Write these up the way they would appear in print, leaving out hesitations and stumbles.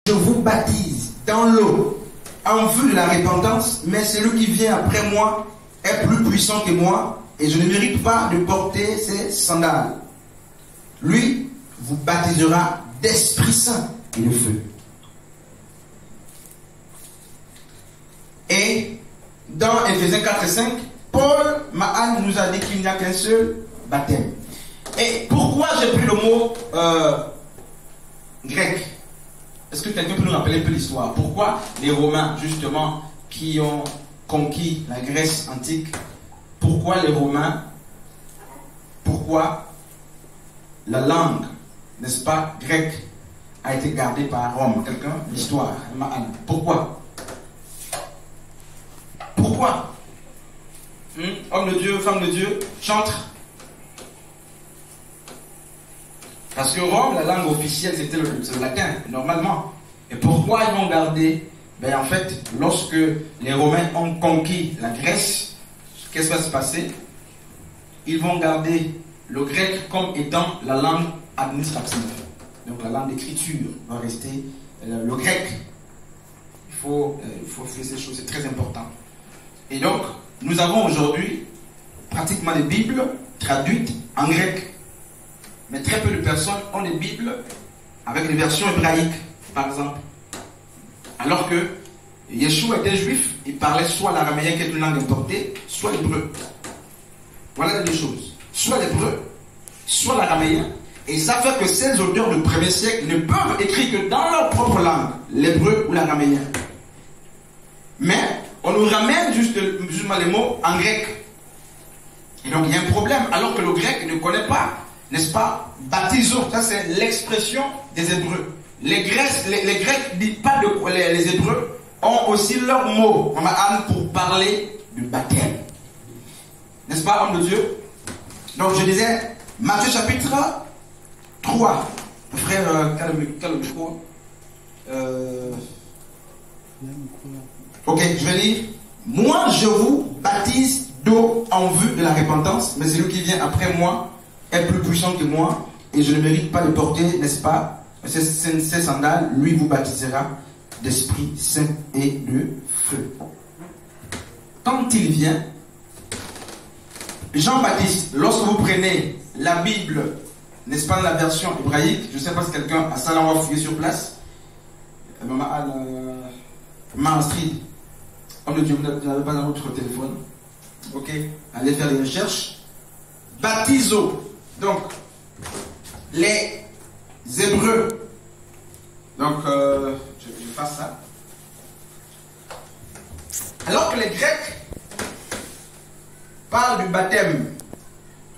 Je vous baptise dans l'eau en vue de la repentance, mais celui qui vient après moi est plus puissant que moi et je ne mérite pas de porter ses sandales. Lui vous baptisera d'Esprit Saint et de feu. Et dans Éphésiens 4 et 5, Paul Mahan nous a dit qu'il n'y a qu'un seul baptême. Et pourquoi j'ai pris le mot grec? Est-ce que quelqu'un peut nous rappeler un peu l'histoire? Pourquoi les Romains, justement, qui ont conquis la Grèce antique, pourquoi les Romains, pourquoi la langue, n'est-ce pas, grecque, a été gardée par Rome? Quelqu'un? L'histoire. Pourquoi? Pourquoi? Homme de Dieu, femme de Dieu, chantre. Parce que Rome, la langue officielle, c'était le latin, normalement. Et pourquoi ils vont garder? Ben en fait, lorsque les Romains ont conquis la Grèce, qu'est-ce qui va se passer? Ils vont garder le grec comme étant la langue administrative. Donc la langue d'écriture va rester le grec. Il faut faire ces choses, c'est très important. Et donc, nous avons aujourd'hui pratiquement des Bibles traduites en grec. Mais très peu de personnes ont des Bibles avec les versions hébraïques, par exemple. Alors que Yeshua était juif, il parlait soit l'araméen qui est une langue importée, soit l'hébreu. Voilà les deux choses. Soit l'hébreu, soit l'araméen. Et ça fait que ces auteurs du 1er siècle ne peuvent écrire que dans leur propre langue, l'hébreu ou l'araméen. Mais on nous ramène justement les mots en grec. Et donc il y a un problème, alors que le grec ne connaît pas, n'est-ce pas, baptiso. Ça c'est l'expression des Hébreux. Les Grecs disent pas de quoi. Les Hébreux ont aussi leur mot pour parler du baptême. N'est-ce pas, homme de Dieu? Donc je disais, Matthieu chapitre 3. Frère, quel micro? Ok, je vais lire. Moi, je vous baptise d'eau en vue de la repentance, mais celui qui vient après moi est plus puissant que moi, et je ne mérite pas de porter, n'est-ce pas, ces sandales. Lui vous baptisera d'Esprit Saint et de feu. Quand il vient, Jean-Baptiste, lorsque vous prenez la Bible, n'est-ce pas, la version hébraïque, je ne sais pas si quelqu'un a ça, là on va fouiller sur place. Maastrid, homme de Dieu, vous n'avez pas dans votre téléphone. Ok, allez faire les recherches. Baptiso. Donc, les Hébreux. Donc, je fasse ça. Alors que les Grecs parlent du baptême,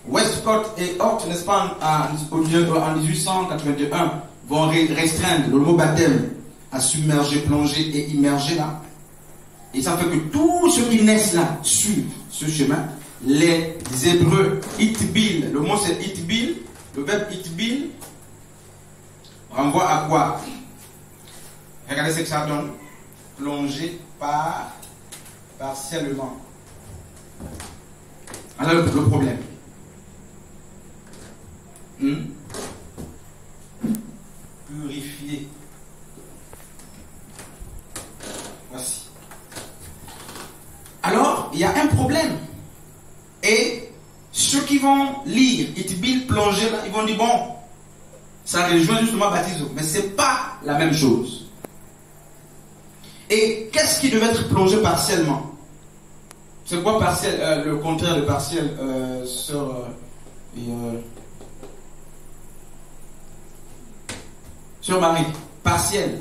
Westcott et Hort, n'est-ce pas, en 1881, vont restreindre le mot baptême à submerger, plonger et immerger là. Et ça fait que tous ceux qui naissent là suivent ce chemin. Les Hébreux, itbil, le mot c'est itbil, le verbe itbil renvoie à quoi? Regardez ce que ça donne. Plonger partiellement. Alors le problème. Purifier. Voici. Alors, il y a un problème. Et ceux qui vont lire itbil, plonger, là, ils vont dire, bon, ça rejoint justement baptiso. Mais ce n'est pas la même chose. Et qu'est-ce qui devait être plongé partiellement? C'est quoi partiel, le contraire de partiel, sœur Marie? Partiel.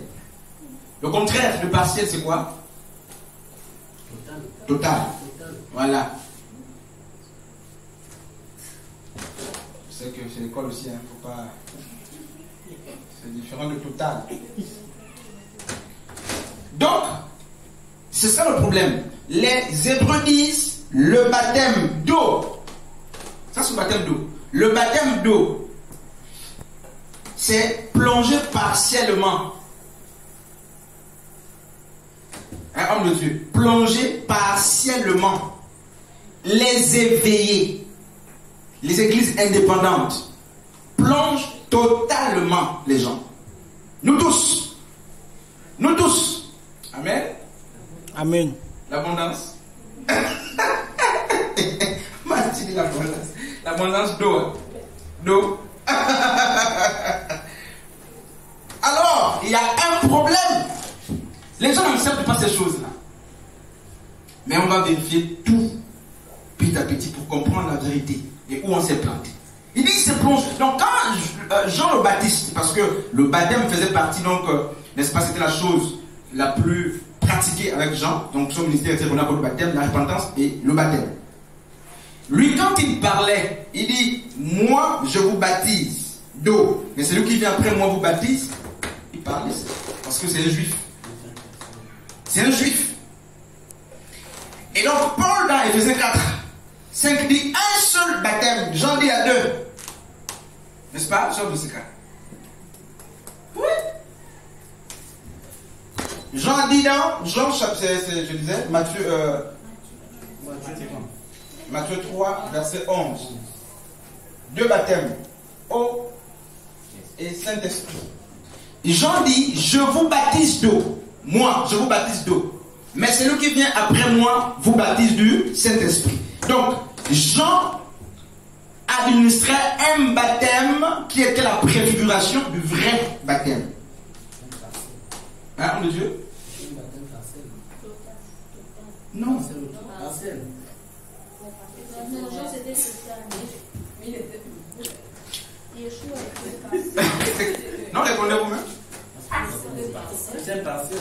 Le contraire de partiel, c'est quoi? Total. Voilà. Je sais que c'est l'école aussi, hein, faut pas. C'est différent de total. Donc, c'est ça le problème. Les Hébreux disent le baptême d'eau. Ça, c'est le baptême d'eau. Le baptême d'eau, c'est plonger partiellement. Un homme de Dieu, plonger partiellement. Les éveillés, les églises indépendantes, plongent totalement les gens. Nous tous. Amen. L'abondance. Tu dis l'abondance. L'abondance d'eau. D'eau. Alors, il y a un problème. Les gens n'acceptent pas ces choses-là. Mais on va vérifier tout petit à petit pour comprendre la vérité et où on s'est planté. Il dit il se plonge. Donc quand Jean le Baptiste, parce que le baptême faisait partie, donc, n'est-ce pas, c'était la chose la plus pratiquée avec Jean. Donc son ministère était relié au baptême, la repentance et le baptême. Lui, quand il parlait, il dit, moi je vous baptise d'eau, mais celui qui vient après moi vous baptise. Il parle parce que c'est un juif. C'est un juif. Et donc Paul dans Éphésiens 4, 5 dit un seul baptême. Jean dit à deux. N'est-ce pas? Jean de ce cas. Oui. Jean dit dans Jean, je disais, Matthieu 3, verset 11. Deux baptêmes. Eau et Saint-Esprit. Jean dit, je vous baptise d'eau. Moi, je vous baptise d'eau. Mais celui qui vient après moi vous baptise du Saint-Esprit. Donc, Jean administrait un baptême qui était la préfiguration du vrai baptême. Hein, homme de Dieu? Non. Non, répondez vous-même. C'est partiel.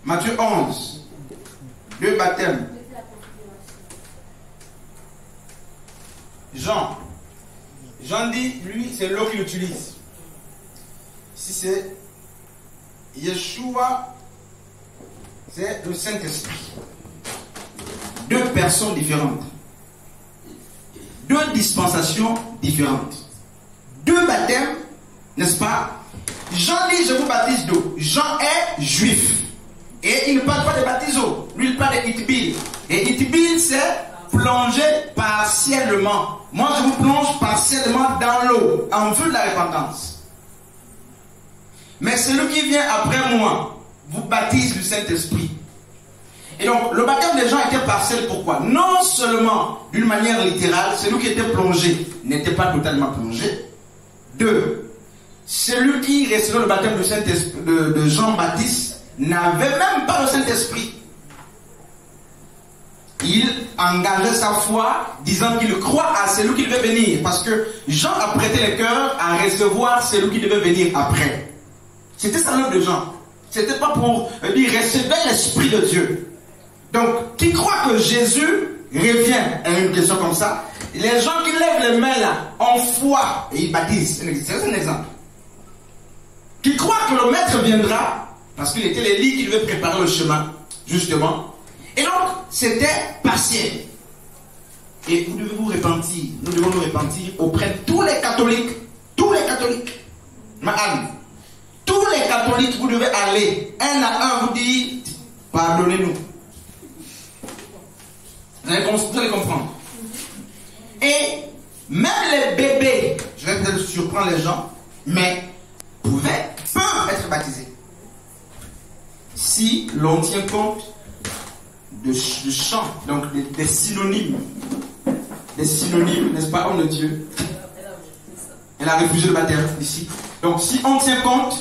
Matthieu 11. Deux baptêmes. Jean dit, lui, c'est l'eau qu'il utilise. Si c'est Yeshua, c'est le Saint-Esprit. Deux personnes différentes. Deux dispensations différentes. Deux baptêmes, n'est-ce pas? Jean dit, je vous baptise d'eau. Jean est juif. Et il ne parle pas de baptiso. Lui, il parle de itbil. Et itbil, c'est plonger partiellement. Moi, je vous plonge partiellement dans l'eau, en vue de la repentance. Mais celui qui vient après moi vous baptise du Saint-Esprit. Et donc, le baptême des gens était partiel. Pourquoi? Non seulement d'une manière littérale, celui qui était plongé n'était pas totalement plongé. Deux, celui qui recevait le baptême du Saint-Esprit de Jean-Baptiste n'avait même pas le Saint-Esprit. Il engageait sa foi disant qu'il croit à celui qui devait venir. Parce que Jean a prêté le cœur à recevoir celui qui devait venir après. C'était ça l'œuvre de Jean. C'était pas pour dire recevoir l'Esprit de Dieu. Donc, qui croit que Jésus revient à une question comme ça, les gens qui lèvent les mains là, en foi, et ils baptisent. C'est un exemple. Qui croit que le maître viendra, parce qu'il était l'Élie qui devait préparer le chemin, justement. Et donc, c'était partiel. Et vous devez vous repentir. Nous devons nous repentir auprès de tous les catholiques. Tous les catholiques. Ma'am. Tous les catholiques, vous devez aller un à un vous dire, pardonnez-nous. Vous allez comprendre. Et même les bébés, je vais peut-être surprendre les gens, mais peuvent être baptisés. Si l'on tient compte de chant, donc des synonymes. Des synonymes, n'est-ce pas, homme de Dieu? Elle a refusé le baptême ici. Donc si on tient compte,